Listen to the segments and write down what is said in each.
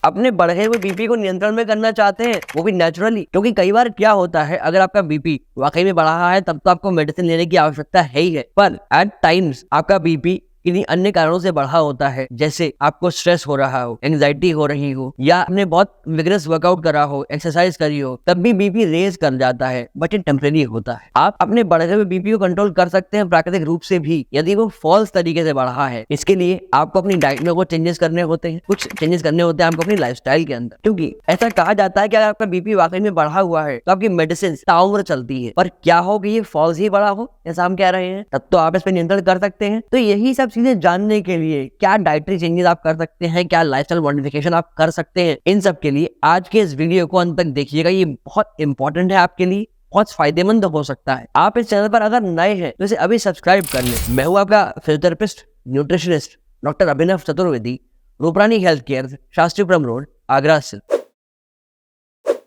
अपने बढ़े हुए बीपी को नियंत्रण में करना चाहते हैं, वो भी नेचुरली, क्योंकि कई बार क्या होता है, अगर आपका बीपी वाकई में बढ़ा रहा है तब तो आपको मेडिसिन लेने की आवश्यकता है ही है, पर एट टाइम्स आपका बीपी किन्हीं अन्य कारणों से बढ़ा होता है, जैसे आपको स्ट्रेस हो रहा हो, एंजाइटी हो रही हो, या आपने बहुत विगरस वर्कआउट करा हो, एक्सरसाइज करी हो, तब भी बीपी रेज कर जाता है, बट ये टेम्परेरी होता है। आप अपने बढ़े हुए बीपी को कंट्रोल कर सकते हैं प्राकृतिक रूप से भी, यदि वो फॉल्स तरीके से बढ़ा है। इसके लिए आपको अपनी डाइट में कुछ चेंजेस करने होते हैं, आपको अपनी लाइफस्टाइल के अंदर, क्योंकि ऐसा कहा जाता है कि अगर आपका बीपी वाकई में बढ़ा हुआ है तो आपकी मेडिसिन ताउम्र चलती है, पर क्या हो कि ये फॉल्स ही बढ़ा हो, ऐसा हम कह रहे हैं, तब तो आप इस पर नियंत्रण कर सकते हैं। तो यही सब चीजें जानने के लिए क्या डाइटरी चेंजेस आप कर सकते हैं, क्या लाइफस्टाइल मॉडिफिकेशन आप कर सकते हैं, इन सब के लिए आज के इस वीडियो को अंत तक देखिएगा। ये बहुत इंपॉर्टेंट है आपके लिए, बहुत फायदेमंद हो सकता है। आप इस चैनल पर अगर नए हैं तो इसे अभी सब्सक्राइब कर लें। मैं हूं आपका physiotherapist, nutritionist doctor Abhinav Chaturvedi, Ruprani health care, Shastripuram road, Agra से।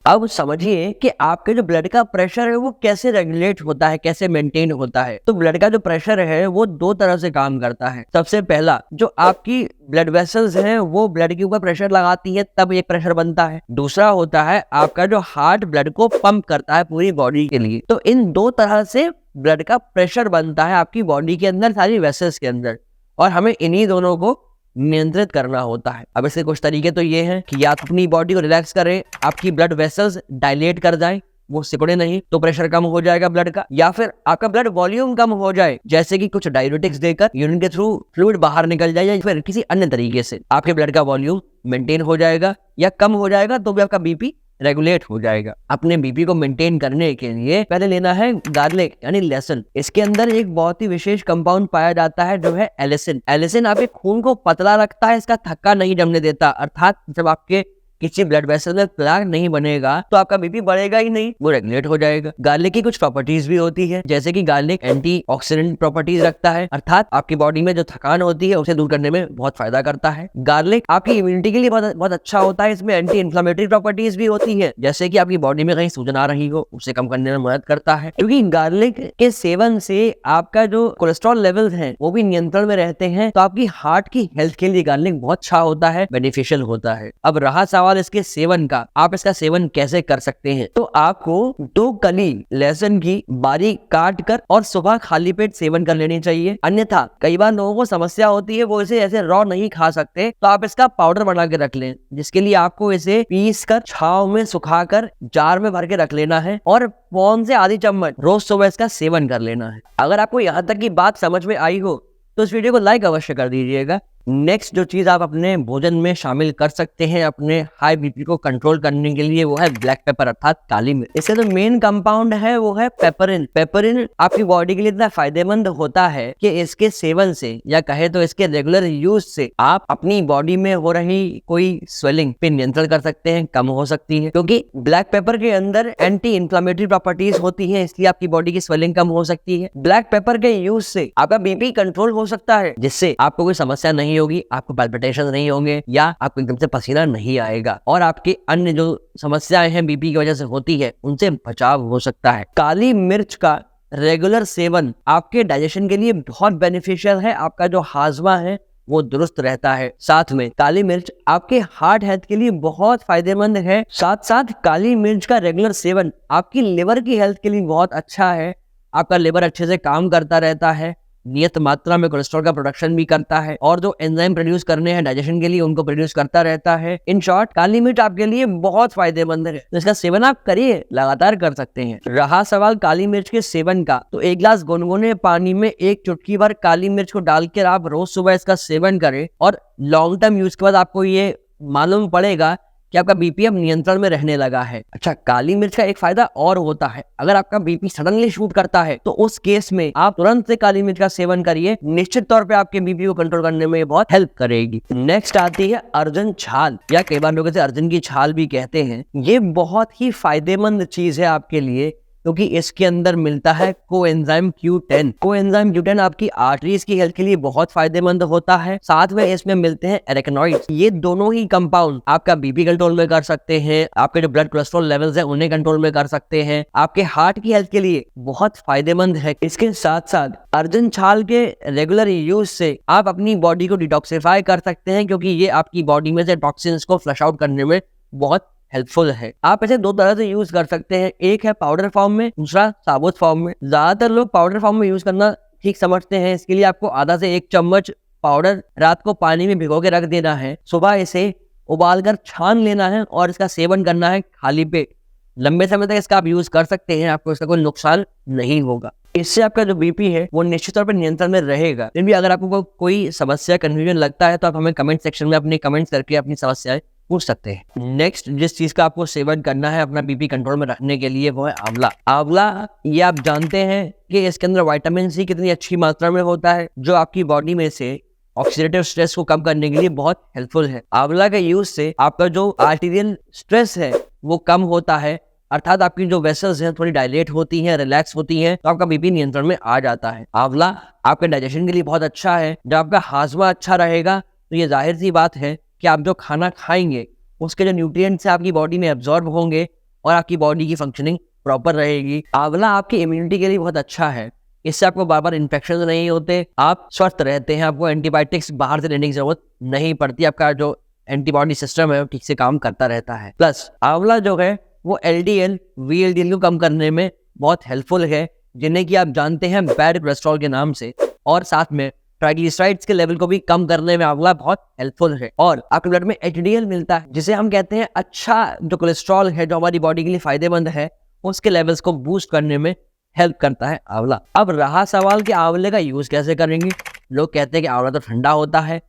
अब समझिए कि आपके जो ब्लड का प्रेशर है वो कैसे रेगुलेट होता है, कैसे मेंटेन होता है। तो ब्लड का जो प्रेशर है वो दो तरह से काम करता है। सबसे पहला, जो आपकी ब्लड वेसल्स हैं वो ब्लड के ऊपर प्रेशर लगाती है, तब एक प्रेशर बनता है। दूसरा होता है आपका जो हार्ट ब्लड को पंप करता है पूरी बॉडी के लिए। तो इन दो तरह से ब्लड का प्रेशर बनता है आपकी बॉडी के अंदर, सारी वेसल्स के अंदर, और हमें इन्हीं दोनों को नियंत्रित करना होता है। अब इसके कुछ तरीके तो ये हैं कि आप अपनी बॉडी को रिलैक्स करें, आपकी ब्लड वेसल्स डायलेट कर जाएं, वो सिकुड़े नहीं, तो प्रेशर कम हो जाएगा ब्लड का, या फिर आपका ब्लड वॉल्यूम कम हो जाए, जैसे कि कुछ डाययूरेटिक्स देकर यूरिन के थ्रू फ्लूइड बाहर निकल जाए, या फिर किसी अन्य तरीके से आपके ब्लड का वॉल्यूम मेंटेन हो जाएगा या कम हो जाएगा, तो भी आपका बीपी रेगुलेट हो जाएगा। अपने बीपी को मेंटेन करने के लिए पहले लेना है गार्लिक यानी लहसुन। इसके अंदर एक बहुत ही विशेष कंपाउंड पाया जाता है जो है एलिसिन। एलिसिन आपके खून को पतला रखता है, इसका थक्का नहीं जमने देता, अर्थात जब आपके किसी ब्लड वेसल में प्लाक नहीं बनेगा तो आपका बीपी बढ़ेगा ही नहीं, वो रेगुलेट हो जाएगा। गार्लिक की कुछ प्रॉपर्टीज भी होती है, जैसे कि गार्लिक एंटीऑक्सीडेंट प्रॉपर्टीज रखता है, अर्थात आपकी बॉडी में जो थकान होती है उसे दूर करने में बहुत फायदा करता है। गार्लिक आपकी इम्यूनिटी के लिए बहुत अच्छा होता है। इसमें एंटी इन्फ्लेमेटरी प्रॉपर्टीज भी होती है, जैसे कि आपकी बॉडी में कहीं सूजन आ रही हो उसे कम करने में मदद करता है। क्योंकि गार्लिक के सेवन से आपका जो कोलेस्ट्रॉल लेवल है वो भी नियंत्रण में रहते हैं, तो आपकी हार्ट की हेल्थ के लिए गार्लिक बहुत अच्छा होता है, बेनिफिशियल होता है। अब रहा सवाल इसके सेवन का, आप इसका सेवन कैसे कर सकते हैं, तो आपको 2 कली लहसुन की बारीक काट कर और सुबह खाली पेट सेवन कर लेनी चाहिए। अन्यथा कई बार लोगों को समस्या होती है, वो इसे ऐसे रॉ नहीं खा सकते, तो आप इसका पाउडर बना के रख लें, जिसके लिए आपको इसे पीस कर छाव में सुखाकर जार में भर के रख लेना है और पौन से आधी चम्मच रोज सुबह इसका सेवन कर लेना है। अगर आपको यहाँ तक की बात समझ में आई हो तो इस वीडियो को लाइक अवश्य कर दीजिएगा। नेक्स्ट जो चीज आप अपने भोजन में शामिल कर सकते हैं अपने हाई बीपी को कंट्रोल करने के लिए, वो है ब्लैक पेपर अर्थात काली मिर्च। इसका जो मेन कंपाउंड है वो है पेपरिन। पेपरिन आपकी बॉडी के लिए इतना फायदेमंद होता है कि इसके सेवन से, या कहे तो इसके रेगुलर यूज से, आप अपनी बॉडी में हो रही कोई स्वेलिंग पे नियंत्रण कर सकते हैं, कम हो सकती है। क्योंकि ब्लैक पेपर के अंदर एंटी इन्फ्लेमेटरी प्रॉपर्टीज होती है, इसलिए आपकी बॉडी की स्वेलिंग कम हो सकती है। ब्लैक पेपर के यूज से आपका बीपी कंट्रोल हो सकता है, जिससे आपको कोई समस्या नहीं होगी, आपको पैल्पिटेशन नहीं होंगे, या आपको एकदम से पसीना नहीं आएगा, और आपके अन्य जो समस्याएं हैं बीपी की वजह से होती है उनसे बचाव हो सकता है। काली मिर्च का रेगुलर सेवन आपके डाइजेशन के लिए बहुत बेनिफिशियल है, आपका जो हाजमा है वो दुरुस्त रहता है। साथ में काली मिर्च आपके हार्ट हेल्थ के लिए बहुत फायदेमंद है। साथ साथ काली मिर्च का रेगुलर सेवन आपकी लिवर की हेल्थ के लिए बहुत अच्छा है, आपका लिवर अच्छे से काम करता रहता है, नियत मात्रा में कोलेस्ट्रॉल का प्रोडक्शन भी करता है, और जो एंजाइम प्रोड्यूस करने हैं डाइजेशन के लिए उनको प्रोड्यूस करता रहता है। इन शॉर्ट काली मिर्च आपके लिए बहुत फायदेमंद है, तो इसका सेवन आप करिए, लगातार कर सकते हैं। रहा सवाल काली मिर्च के सेवन का, तो 1 गिलास गुनगुने पानी में 1 चुटकी भर काली मिर्च को डालकर आप रोज सुबह इसका सेवन करें, और लॉन्ग टर्म यूज के बाद आपको ये मालूम पड़ेगा कि आपका बीपी अब नियंत्रण में रहने लगा है। अच्छा, काली मिर्च का एक फायदा और होता है, अगर आपका बीपी सडनली शूट करता है तो उस केस में आप तुरंत से काली मिर्च का सेवन करिए, निश्चित तौर पे आपके बीपी को कंट्रोल करने में बहुत हेल्प करेगी। नेक्स्ट आती है अर्जुन छाल, या कई बार लोग इसे अर्जुन की छाल भी कहते हैं। ये बहुत ही फायदेमंद चीज है आपके लिए, क्योंकि इसके अंदर मिलता है कोएंजाइम Q10। कोएंजाइम Q10 आपकी आर्टरीज की हेल्थ के लिए बहुत फायदेमंद होता है। साथ में इसमें मिलते हैं एरेकनॉइड्स। ये दोनों ही कंपाउंड आपका बीपी कंट्रोल में कर सकते हैं, आपके जो ब्लड कोलेस्ट्रॉल लेवल्स है उन्हें कंट्रोल में कर सकते हैं, आपके हार्ट की हेल्थ के लिए बहुत फायदेमंद है। इसके साथ साथ अर्जुन छाल के रेगुलर यूज से आप अपनी बॉडी को डिटॉक्सिफाई कर सकते हैं, क्योंकि ये आपकी बॉडी में से टॉक्सिन्स को फ्लश आउट करने में बहुत हेल्पफुल है। आप इसे दो तरह से यूज कर सकते हैं, एक है पाउडर फॉर्म में, दूसरा साबुत फॉर्म में। ज्यादातर लोग पाउडर फॉर्म में यूज करना ठीक समझते हैं। इसके लिए आपको आधा से 1 चम्मच पाउडर रात को पानी में भिगो के रख देना है, सुबह इसे उबालकर छान लेना है और इसका सेवन करना है खाली पेट। लंबे समय तक इसका आप यूज कर सकते हैं, आपको इसका कोई नुकसान नहीं होगा। इससे आपका जो बीपी है वो निश्चित तौर पर नियंत्रण में रहेगा। फिर भी अगर आपको कोई समस्या कंफ्यूजन लगता है तो आप हमें कमेंट सेक्शन में अपने कमेंट्स करके अपनी समस्याएं पूछ सकते हैं। नेक्स्ट जिस चीज का आपको सेवन करना है अपना बीपी कंट्रोल में रखने के लिए वो है आंवला। आंवला ये आप जानते हैं कि इसके अंदर विटामिन सी कितनी अच्छी मात्रा में होता है, जो आपकी बॉडी में से ऑक्सीडेटिव स्ट्रेस को कम करने के लिए बहुत हेल्पफुल है। आंवला के यूज से आपका जो आर्टेरियल स्ट्रेस है वो कम होता है, अर्थात आपकी जो वेसल्स हैं थोड़ी डायलेट होती हैं, रिलैक्स होती हैं, तो आपका बीपी नियंत्रण में आ जाता है। आंवला आपके डाइजेशन के लिए बहुत अच्छा है। जब आपका हाजमा अच्छा रहेगा तो ये जाहिर सी बात है कि आप जो खाना खाएंगे उसके जो न्यूट्रिएंट्स आपकी बॉडी में एब्जॉर्ब होंगे और आपकी बॉडी की फंक्शनिंग प्रॉपर रहेगी। आंवला आपकी इम्यूनिटी के लिए बहुत अच्छा है, इससे आपको बार बार इन्फेक्शन नहीं होते, आप स्वस्थ रहते हैं, आपको एंटीबायोटिक्स बाहर से लेने की जरूरत नहीं पड़ती, आपका जो एंटीबॉडी सिस्टम है वो ठीक से काम करता रहता है। प्लस आंवला जो है वो LDL VLDL को कम करने में बहुत हेल्पफुल है, जिन्हें कि आप जानते हैं बैड कोलेस्ट्रॉल के नाम से, और साथ में ट्राइग्लिसराइड्स के लेवल को भी कम करने में आंवला बहुत हेल्पफुल है। और आपके ब्लड में HDL मिलता है, जिसे हम कहते हैं अच्छा जो कोलेस्ट्रॉल है जो हमारी बॉडी के लिए फायदेमंद है, उसके लेवल्स को बूस्ट करने में हेल्प करता है आंवला। अब रहा सवाल कि आंवले का यूज कैसे करेंगे। लोग कहते हैं कि आंवला तो ठंडा होता है,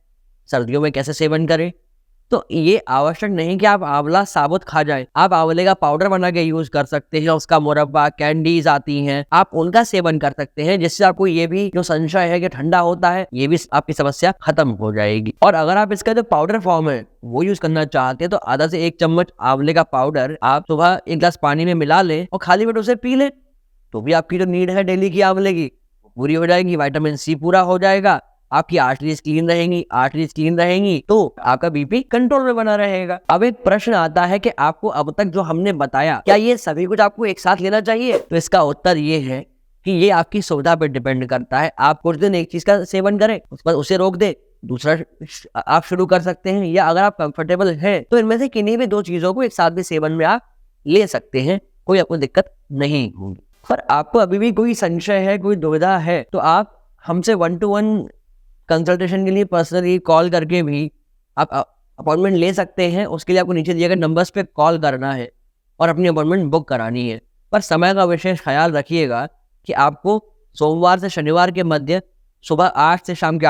सर्दियों में कैसे सेवन करें। तो ये आवश्यक नहीं कि आप आंवला साबुत खा जाएं, आप आंवले का पाउडर बना के यूज कर सकते हैं, उसका मुरब्बा, कैंडीज आती हैं, आप उनका सेवन कर सकते हैं, जिससे आपको ये भी जो संशय है कि ठंडा होता है ये भी आपकी समस्या खत्म हो जाएगी। और अगर आप इसका जो पाउडर फॉर्म है वो यूज करना चाहते हैं तो आधा से 1 चम्मच आंवले का पाउडर आप सुबह 1 गिलास पानी में मिला लें और खाली पेट उसे पी लें, तो भी आपकी जो नीड है डेली की आंवले की पूरी हो जाएगी, विटामिन सी पूरा हो जाएगा, आपकी आर्टरीज क्लीन रहेंगी तो आपका बीपी कंट्रोल में बना रहेगा। अब एक प्रश्न आता है कि आपको अब तक जो हमने बताया क्या ये सभी कुछ आपको एक साथ लेना चाहिए? तो इसका उत्तर ये है कि ये आपकी सुविधा पर डिपेंड करता है। आप कुछ दिन एक चीज का सेवन करें, उसके बाद उसे रोक दे, दूसरा आप शुरू कर सकते हैं, या अगर आप कंफर्टेबल हैं तो इनमें से किन्हीं भी 2 चीजों को एक साथ भी सेवन में आप ले सकते हैं, कोई आपको दिक्कत नहीं होगी। पर आपको अभी भी कोई संशय है, कोई दुविधा है, तो आप हमसे 1-to-1 कंसल्टेशन के लिए पर्सनली कॉल करके भी आप अपॉइंटमेंट ले सकते हैं। उसके लिए आपको नीचे दिए गए नंबर्स पे कॉल करना है और अपनी अपॉइंटमेंट बुक करानी है। पर समय का विशेष ख्याल रखिएगा कि आपको सोमवार से शनिवार के मध्य सुबह 8 से शाम के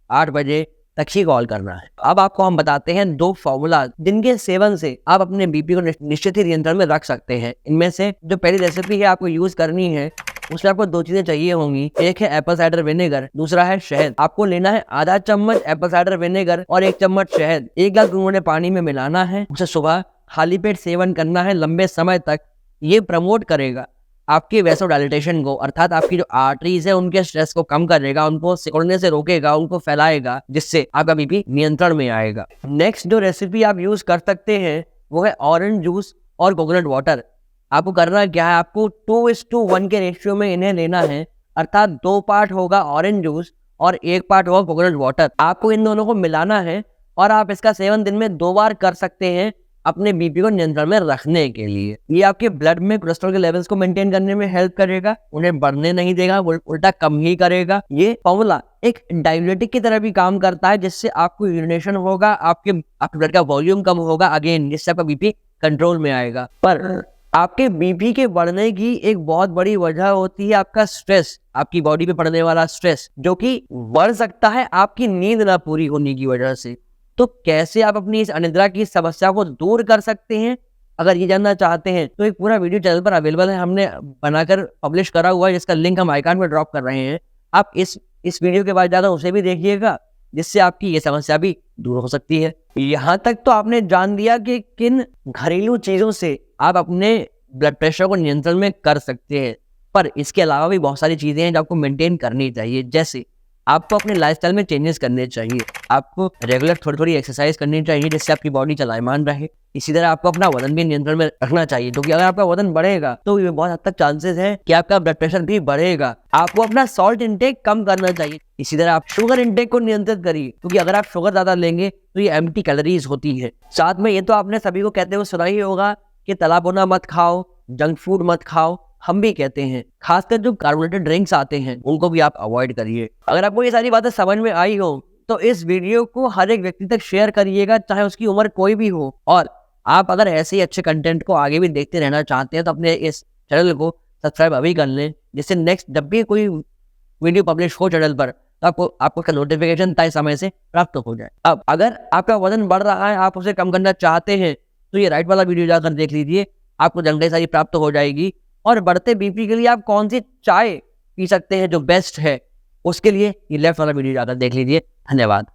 8 बजे तक ही कॉल करना है। अब आपको हम बताते हैं 2 फॉर्मूला जिनके सेवन से आप अपने बीपी को निश्चित ही नियंत्रण में रख सकते हैं। इनमें से जो पहली रेसिपी है आपको यूज करनी है उसमें आपको 2 चीजें चाहिए होंगी, एक है एप्पल साइडर विनेगर, दूसरा है शहद। आपको लेना है आधा चम्मच एप्पल साइडर विनेगर और 1 चम्मच शहद, 1 गिलास गुनगुने पानी में मिलाना है, उसे सुबह खाली पेट सेवन करना है लंबे समय तक। ये प्रमोट करेगा आपके वैसोडाइलेटेशन को, अर्थात आपकी जो आर्टरीज है उनके स्ट्रेस को कम करेगा, उनको सिकुड़ने से रोकेगा, उनको फैलाएगा, जिससे आपका बीपी नियंत्रण में आएगा। नेक्स्ट जो रेसिपी आप यूज कर सकते हैं वो है ऑरेंज जूस और कोकोनट वाटर। आपको करना क्या है, आपको 2:1 के रेशियो में इन्हें लेना है, अर्थात 2 पार्ट होगा ऑरेंज जूस और 1 पार्ट होगा कोकोनट वाटर। आपको इन दोनों को मिलाना है और आप इसका सेवन दिन में 2 बार कर सकते हैं अपने बीपी को नियंत्रण में रखने के लिए। ये आपके ब्लड में कोलेस्ट्रॉल के लेवल्स को मेंटेन करने में हेल्प करेगा, उन्हें बढ़ने नहीं देगा, उल्टा कम ही करेगा। ये फॉर्मूला एक डायबिटिक की तरह भी काम करता है, जिससे आपको यूरिनेशन होगा, आपके ब्लड का वॉल्यूम कम होगा, अगेन जिससे आपका बीपी कंट्रोल में आएगा। पर आपके बीपी के बढ़ने की एक बहुत बड़ी वजह होती है आपका स्ट्रेस, आपकी बॉडी पे पड़ने वाला स्ट्रेस, जो कि बढ़ सकता है आपकी नींद ना पूरी होने की वजह से। तो कैसे आप अपनी इस अनिद्रा की समस्या को दूर कर सकते हैं, अगर ये जानना चाहते हैं तो एक पूरा वीडियो चैनल पर अवेलेबल है, हमने बनाकर पब्लिश करा हुआ है, जिसका लिंक हम आइकन में ड्रॉप कर रहे हैं। आप इस वीडियो के बाद जाकर उसे भी देखिएगा, जिससे आपकी ये समस्या भी दूर हो सकती है। यहाँ तक तो आपने जान दिया कि किन घरेलू चीजों से आप अपने ब्लड प्रेशर को नियंत्रण में कर सकते हैं। पर इसके अलावा भी बहुत सारी चीजें हैं जो आपको मेंटेन करनी चाहिए, जैसे आपको अपने लाइफस्टाइल में चेंजेस करने चाहिए, आपको रेगुलर थोड़ी थोड़ी एक्सरसाइज करनी चाहिए जिससे आपकी बॉडी चलायमान रहे। इसी तरह आपको अपना वजन भी नियंत्रण में रखना चाहिए, क्योंकि अगर आपका वजन बढ़ेगा तो ये बहुत हद तक चांसेस है कि आपका ब्लड प्रेशर भी बढ़ेगा। आपको अपना सॉल्ट इंटेक कम करना चाहिए। इसी तरह आप शुगर इंटेक को नियंत्रित करिए, क्योंकि अगर आप शुगर ज्यादा लेंगे तो ये एम्प्टी कैलोरीज होती है। साथ में ये तो आपने सभी को कहते हुए सुना ही होगा कि तला भुना मत खाओ, जंक फूड मत खाओ, हम भी कहते हैं। खासकर जो कार्बोनेटेड ड्रिंक्स आते हैं उनको भी आप अवॉइड करिए। अगर आपको ये सारी बातें समझ में आई हो तो इस वीडियो को हर एक व्यक्ति तक शेयर करिएगा, चाहे उसकी उम्र कोई भी हो। और आप अगर ऐसे ही अच्छे कंटेंट को आगे भी देखते रहना चाहते हैं तो अपने इस चैनल को सब्सक्राइब अभी कर लें, जिससे नेक्स्ट जब भी कोई वीडियो पब्लिश हो चैनल पर तो आपको उसका नोटिफिकेशन तय समय से प्राप्त हो जाए। अब अगर आपका वजन बढ़ रहा है, आप उसे कम करना चाहते हैं, तो ये राइट वाला वीडियो जाकर देख लीजिए, आपको जानकारी सारी प्राप्त हो जाएगी। और बढ़ते बीपी के लिए आप कौन सी चाय पी सकते हैं जो बेस्ट है, उसके लिए ये लेफ्ट वाला वीडियो जाकर देख लीजिए। धन्यवाद।